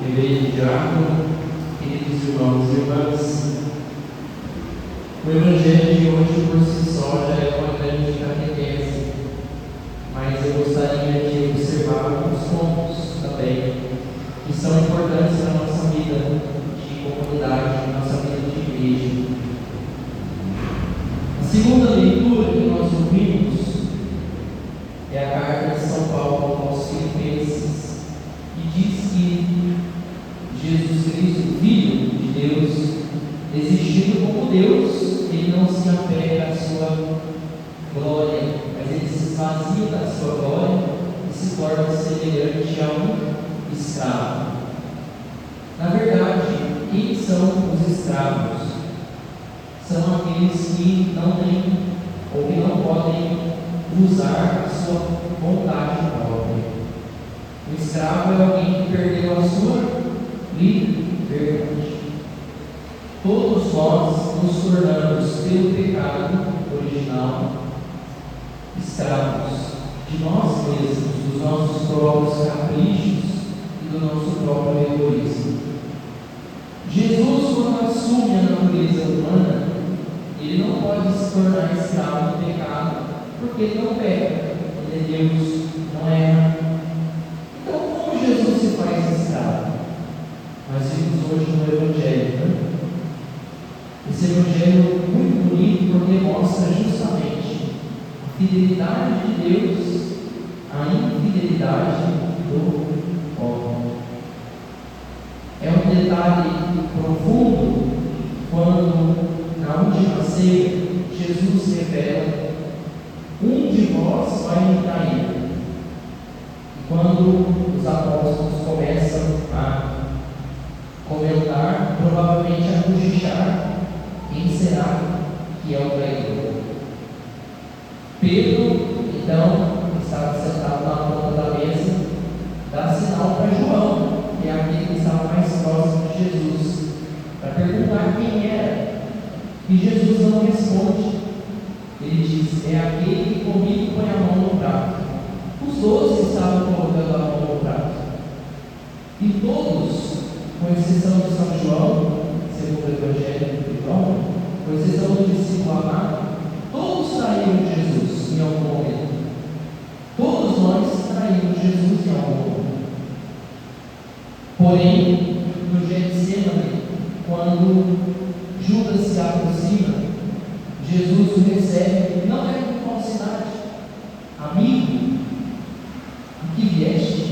Reverendo Diácono, queridos irmãos e irmãs, o Evangelho de hoje por si só já é uma grande catequese, mas eu gostaria de observar alguns pontos também que são importantes na nossa vida de comunidade, na nossa vida de igreja. A segunda leitura que nós ouvimos é a carta de São Paulo aos Filipenses, que diz que Jesus Cristo, Filho de Deus, existindo como Deus, ele não se apega à sua glória, mas ele se esvazia da sua glória e se torna semelhante a um escravo. Na verdade, quem são os escravos? São aqueles que não têm ou que não podem usar a sua vontade própria. O escravo é alguém que perdeu a sua liberdade. Todos nós nos tornamos, pelo pecado original, escravos de nós mesmos, dos nossos próprios caprichos e do nosso próprio egoísmo. Jesus, quando assume a natureza humana, ele não pode se tornar escravo do pecado, porque ele não peca, ele é Deus, não erra. Então, como Jesus se faz escravo? Nós vimos hoje no Evangelho, né? Esse Evangelho muito bonito porque mostra justamente a fidelidade de Deus, a infidelidade do homem. É um detalhe profundo quando, na última ceia, Jesus revela: um de vós vai me trair. E quando os apóstolos começam a comentar, provavelmente a cochichar, quem será que é o traidor? Pedro, então, que estava sentado na ponta da mesa, dá sinal para João, que é aquele que estava mais próximo de Jesus, para perguntar quem era. E Jesus não responde. Ele diz: é aquele que comigo põe a mão no prato. Os 12 estavam colocando a mão no prato. E todos, com exceção de São João, segundo o Evangelho de João, com exceção do discípulo amado, todos traíram Jesus em algum momento. Todos nós traímos Jesus em algum momento. Porém, no Getsemane, quando Judas se aproxima, Jesus o recebe, não é com falsidade: amigo, o que vieste?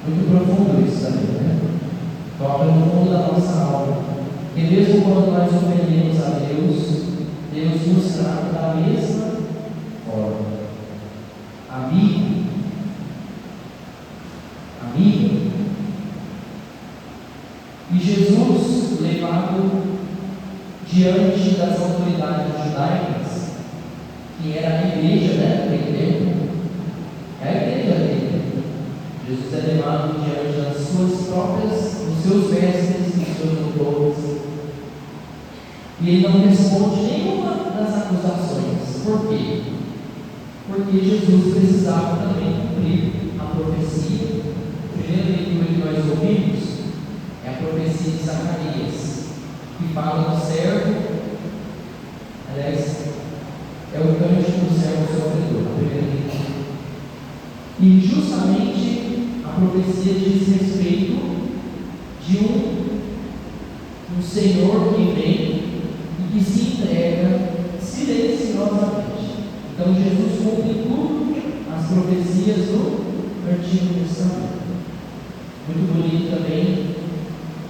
Muito profundo isso também, né? Toca no fundo da nossa alma. Que mesmo quando nós ofendemos a Deus, Deus nos trata da mesma forma. Amigo, amiga. E Jesus, levado diante das autoridades judaicas, que era a igreja, né, daquele tempo, é a igreja daquele tempo. Jesus é levado diante das suas próprias, dos seus mestres, dos seus doutores, e ele não responde nenhuma das acusações. Por quê? Porque Jesus precisava também cumprir a profecia. A primeira leitura que nós ouvimos é a profecia de Zacarias, que fala do servo, aliás, é o cântico do servo sofredor, a primeira leitura. E justamente a profecia diz respeito de um Senhor que vem e que se entrega silenciosamente. Então Jesus cumpre tudo as profecias do Antigo Testamento. Muito bonito também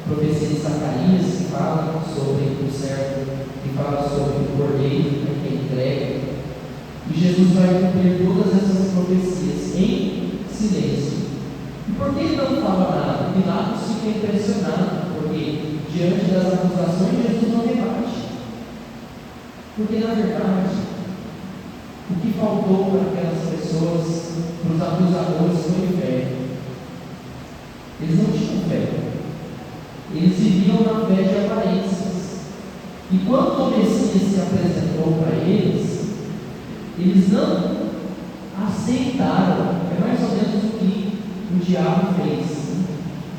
a profecia de Zacarias, que fala sobre o servo, que fala sobre o cordeiro, que é entrega. E Jesus vai cumprir todas essas profecias em silêncio. E por que ele não fala nada? Pilatos fica impressionado, porque diante das acusações Jesus não rebate. Porque na verdade, o que faltou para aquelas pessoas, para os acusadores, foi fé. Eles não tinham fé. Eles viviam na fé de aparências. E quando o Messias se apresentou para eles não aceitaram. É mais ou menos o que o diabo fez.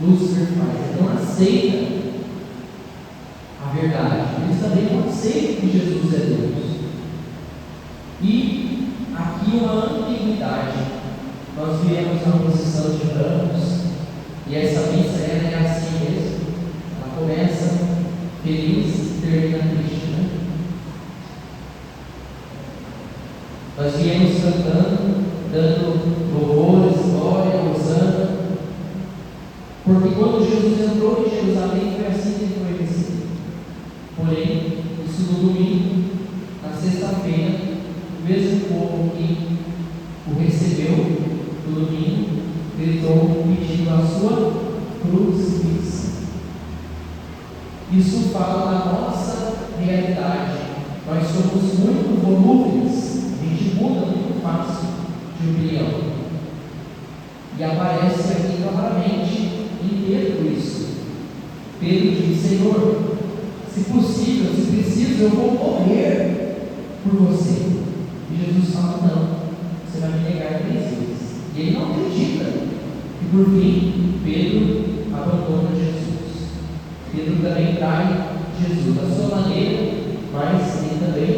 Lúcifer faz? Ele não aceita a verdade. Eles também não aceitam que Jesus é Deus. E aqui uma ambiguidade. Nós viemos na procissão de Ramos e essa missa ela é assim mesmo. Ela começa feliz e termina triste, né? Nós viemos cantando, dando louvores, glória, hosana, porque quando Jesus entrou em Jerusalém foi assim que ele foi recebido. Porém, isso no domingo, na sexta-feira, o mesmo povo que o recebeu no domingo gritou pedindo a sua crucifixão. Isso fala da nossa realidade. Nós somos muito volúveis, a gente muda muito fácil de opinião. E aparece aqui claramente em Pedro isso. Pedro diz: Senhor, se possível, se preciso, eu vou morrer por você. E Jesus fala: não, você vai me negar 3 vezes. E ele não acredita. E por fim, Pedro abandona Jesus. Pedro também trai Jesus da sua maneira, mas ele também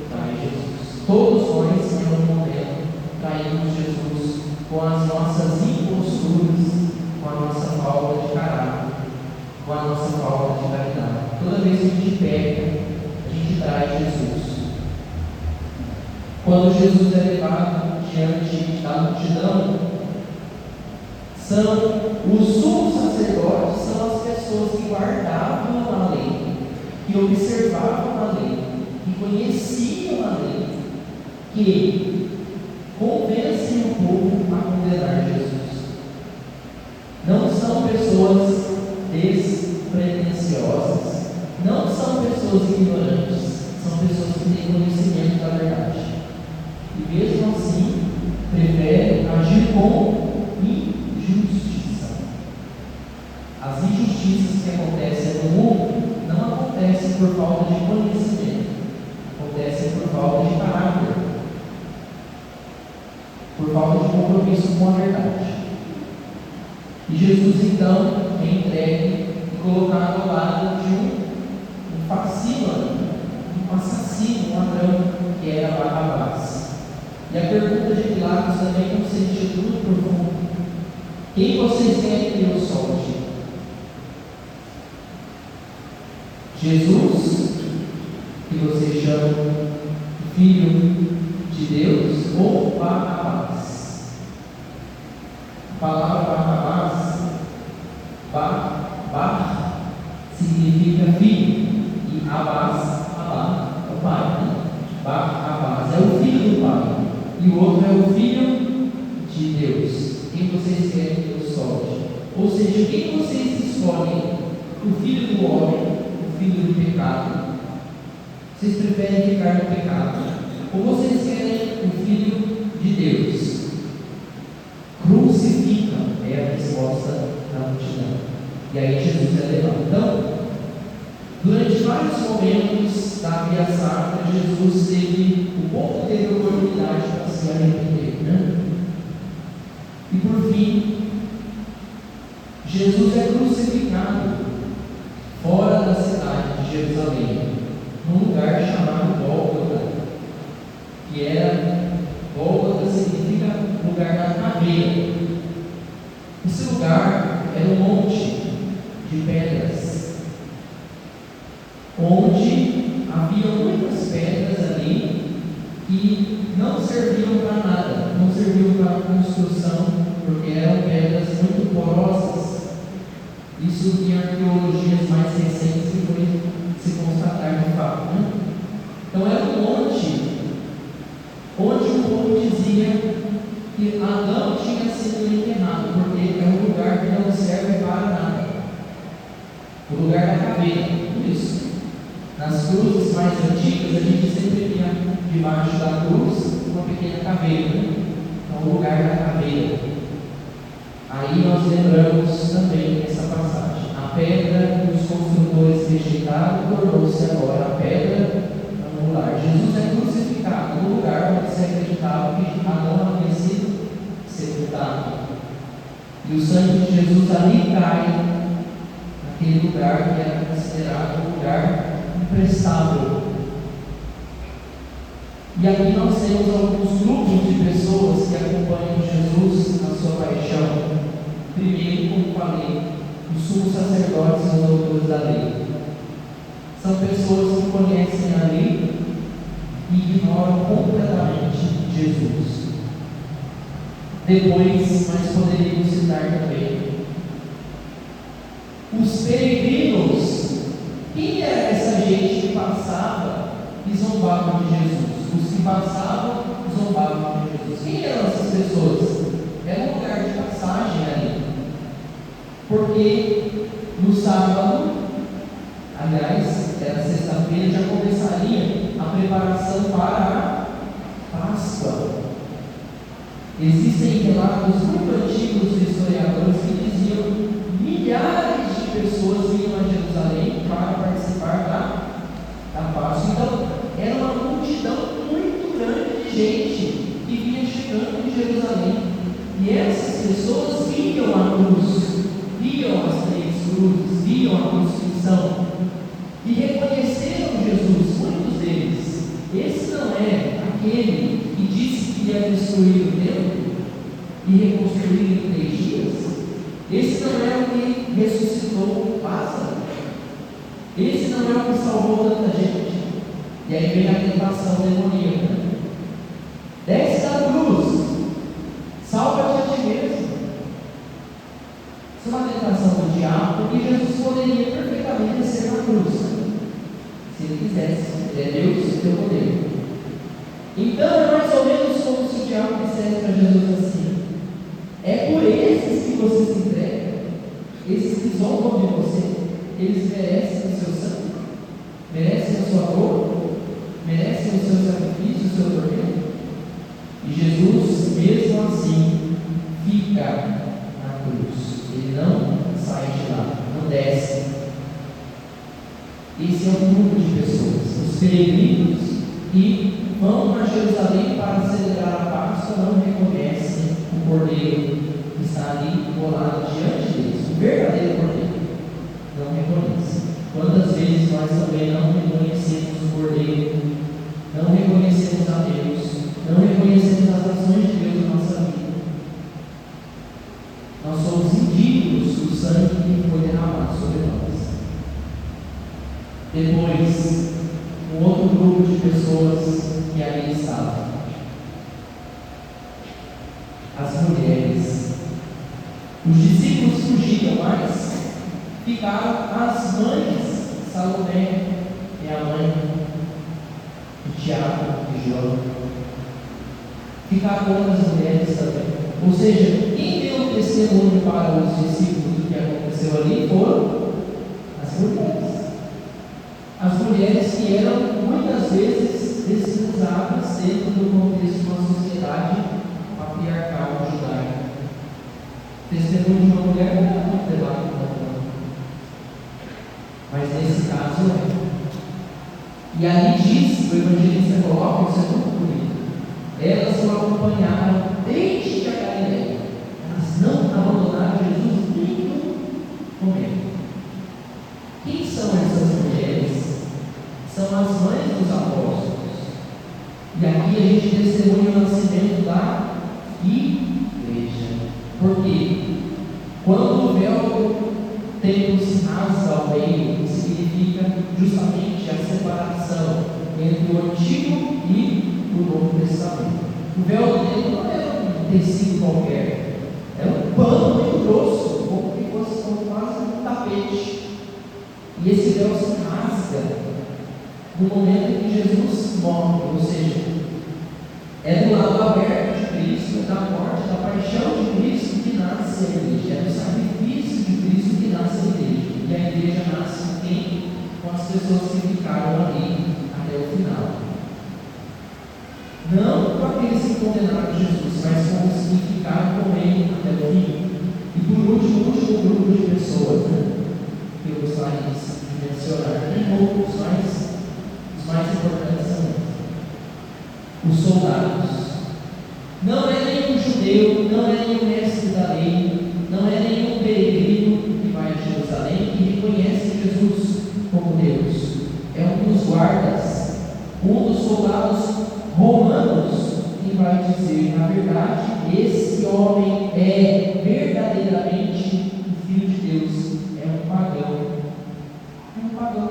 trai Jesus. Todos nós, em algum momento, traímos Jesus com as nossas imposturas, com a nossa falta de caráter, com a nossa falta de caridade. Toda vez que a gente peca, a gente trai Jesus. Quando Jesus é levado diante da multidão, os sumos sacerdotes são as pessoas que guardavam a lei, que observavam a lei, que conheciam a lei, que convencem o povo a condenar Jesus. Não são pessoas despretensiosas, não são pessoas ignorantes, são pessoas que têm conhecimento da verdade. E mesmo assim, preferem agir com injustiça. As injustiças que acontecem no mundo não acontecem por falta de conhecimento, acontecem por falta de caráter, por falta de compromisso com a verdade. E Jesus então é entregue e colocado ao lado de um facílano, um assassino, um ladrão, que era Barrabás. E a pergunta de Pilatos também tem um sentido muito profundo: quem vocês querem que eu solte? Jesus, que vocês chamam Filho de Deus, ou Barrabás? A palavra Barrabás, Bar significa filho, e Abás, Abá, é o pai, né? Barrabás é o filho do pai, e o outro é o filho de Deus. Quem vocês querem que eu solte? Ou seja, quem vocês escolhem? O filho do homem, o filho do pecado? Vocês preferem ficar no pecado? Ou vocês querem o filho de Deus? Crucificam, é a resposta da multidão. E aí Jesus é levado. Então, durante vários momentos da Via Sacra, Jesus teve a oportunidade para se arrepender, né? E por fim, Jesus é crucificado fora da cidade de Jerusalém, num lugar chamado Gólgota, que era, Gólgota significa lugar da caveira. Esse lugar era um monte de pedras, onde havia muitas pedras ali que não serviam para nada, não serviam para construção, porque eram pedras muito porosas. Isso em arqueologias mais recentes que foi se constatar de fato, né? Então era um monte onde o povo dizia que Adão tinha sido enterrado, porque é um lugar que não serve para nada, o lugar da caveira. Por isso, nas cruzes mais antigas, a gente sempre via debaixo da cruz uma pequena caveira, então o lugar da caveira. Aí nós lembramos também essa passagem: a pedra que os construtores rejeitaram tornou-se agora a pedra angular. Jesus é crucificado no lugar onde se acreditava que Adão havia sido sepultado, e o sangue de Jesus ali cai aquele lugar que era considerado um lugar imprestável. E aqui nós temos alguns grupos de pessoas que acompanham Jesus na sua paixão. Primeiro, como falei, os sumos sacerdotes e os doutores da lei. São pessoas que conhecem a lei e ignoram completamente Jesus. Depois, nós poderíamos citar também os peregrinos. Quem era essa gente que passava e zombava de Jesus? Os que passavam e zombavam de Jesus. Quem eram essas pessoas? Era um lugar de passagem ali. Porque no sábado, aliás, era sexta-feira, já começaria a preparação para a Páscoa. Existem relatos muito antigos de historiadores que diziam milhares de pessoas iam a Jerusalém para participar da Páscoa. Então, era uma multidão muito grande de gente que vinha chegando em Jerusalém. E essas pessoas viam a cruz, viam as 3 cruzes, viam a crucifixão e reconheceram Jesus, muitos deles. Esse não é aquele que disse que ia destruir o templo e reconstruir em 3 dias? Esse não é o que ressuscitou Lázaro? Esse não é o que salvou tanta gente? E aí vem a tentação demoníaca: desce da cruz, salva-te a ti mesmo. Isso é uma tentação do diabo, porque Jesus poderia perfeitamente descer na cruz, se ele quisesse. Ele é Deus e tem poder. Então é mais ou menos como se o diabo dissesse para Jesus assim: é por esses que você se entrega, esses que zombam de você, eles merecem o seu sangue, merecem a sua dor, merecem o seu sacrifício, o seu tormento. E Jesus, mesmo assim, fica na cruz. Ele não sai de lá, não desce. Esse é um grupo de pessoas, os peregrinos, que vão para Jerusalém para celebrar a Páscoa, não reconhecem o Cordeiro que está ali colado diante deles, o verdadeiro Cordeiro. Não reconhecem. Quantas vezes nós também não reconhecemos o Cordeiro, não reconhecemos a Deus, não reconhecemos as ações de Deus na nossa vida? Nós somos indignos do sangue que foi derramado sobre nós. Depois, um outro grupo de pessoas que ali estavam: as mulheres. Os discípulos fugiram, mas ficaram as mães. Salomé é a mãe de Tiago e João. Ficaram outras mulheres também. Ou seja, quem deu testemunho para os discípulos do que aconteceu ali foram as mulheres. As mulheres que eram muitas vezes desprezadas dentro do contexto de uma sociedade patriarcal judaica. O testemunho de uma mulher não era muito elevado, mas nesse caso é. E ali diz, o evangelista coloca, isso é muito bonito: elas o acompanharam desde a Galileia. Elas não abandonaram Jesus nem no momento. Quem são essas mulheres? São as mães dos apóstolos. E aqui a gente testemunha o nascimento da igreja. Por quê? Quando o véu do templo se rasga ao meio, significa justamente a separação entre o Antigo e o Novo Testamento. O véu do templo não era um tecido qualquer, era um pano muito grosso, como que fosse quase um tapete. E esse véu se rasga no momento em que Jesus morre, ou seja, é do lado aberto de Cristo, da morte, da paixão de Cristo que nasce a igreja, é do sacrifício de Cristo que nasce a igreja. E a igreja nasce com quem? Com as pessoas que ficaram ali até o final. Não com aqueles que condenaram Jesus, mas com os que ficaram com ele até o fim. E por último, o último grupo de pessoas, que eu gostaria de mencionar, tem outros, mas os mais importantes são os soldados. Não é nenhum judeu, não é nenhum mestre da lei, não é nenhum peregrino que vai a Jerusalém que guardas, um dos soldados romanos, e vai dizer: na verdade, esse homem é verdadeiramente o Filho de Deus. É um pagão. É um pagão.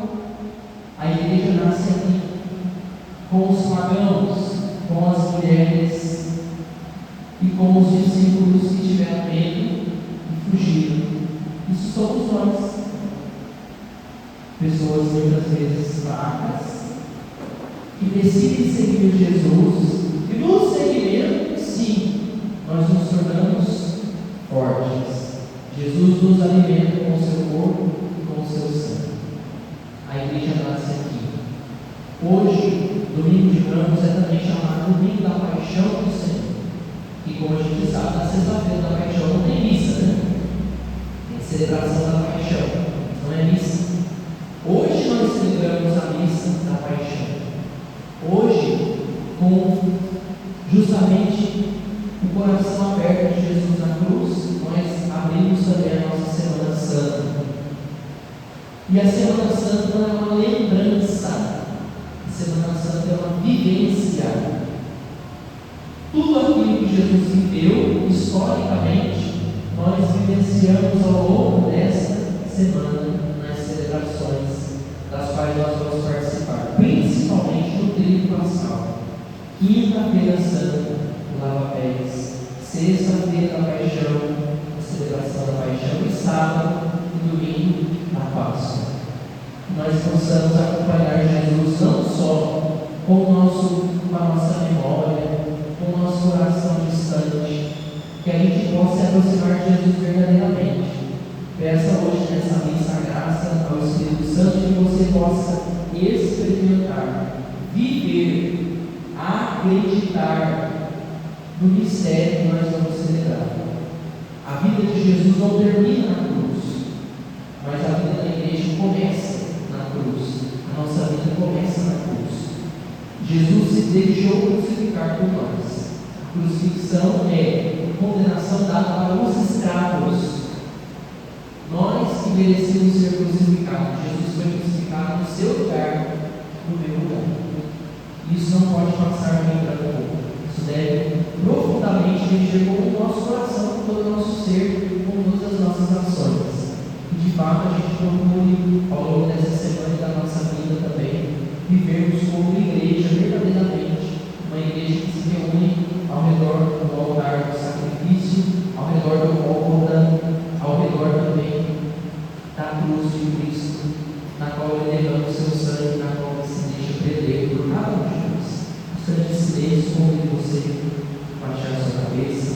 A igreja nasce aqui, com os pagãos, com as mulheres e com os discípulos que tiveram medo e fugiram. Isso somos nós. Pessoas muitas vezes fracas, que decidem seguir Jesus, e no seguimento, sim, nós nos tornamos fortes. Jesus nos alimenta com o seu corpo e com o seu sangue. A igreja nasce aqui. Hoje, domingo de Ramos é também chamado domingo da paixão do Senhor. E como a gente sabe, na sexta-feira da paixão não tem missa, né? Tem celebração da paixão, não é missa. Hoje nós celebramos a missa da paixão. Hoje, com justamente o coração aberto de Jesus na cruz, nós abrimos também a nossa Semana Santa. E a Semana Santa não é uma lembrança, a Semana Santa é uma vivência. Tudo aquilo que Jesus viveu, historicamente, nós vivenciamos ao longo desta semana, nas celebrações das quais nós vamos participar, principalmente no tríduo pascal. Quinta-feira Santa, o lava-pés. Sexta-feira da paixão, a celebração da paixão. E sábado e domingo, a Páscoa. Nós possamos acompanhar Jesus não só com a nossa memória, com o nosso coração distante, que a gente possa se aproximar de Jesus verdadeiramente. Peça hoje nessa missa a graça ao Espírito Santo que você possa experimentar, viver, acreditar no mistério que nós vamos celebrar. A vida de Jesus não termina na cruz, mas a vida da igreja começa na cruz. A nossa vida começa na cruz. Jesus se deixou crucificar por nós. A crucifixão é condenação dada para os escravos. Nós que merecíamos ser crucificados, Jesus foi crucificado no seu lugar, no meu lugar. Isso não pode passar no branco. Isso deve profundamente mexer com o nosso coração, com todo o nosso ser, com todas as nossas ações. E de fato a gente procure, ao longo dessa semana e da nossa vida também, vivermos como igreja verdadeiramente, uma igreja que se reúne ao redor do altar do sacrifício, ao redor do Gólgota, ao redor também da cruz de Cristo, na qual Ele derrama o seu sangue, na qual Ele se deixa prender por cada um de nós. Instante de silêncio, convido você a baixar a sua cabeça.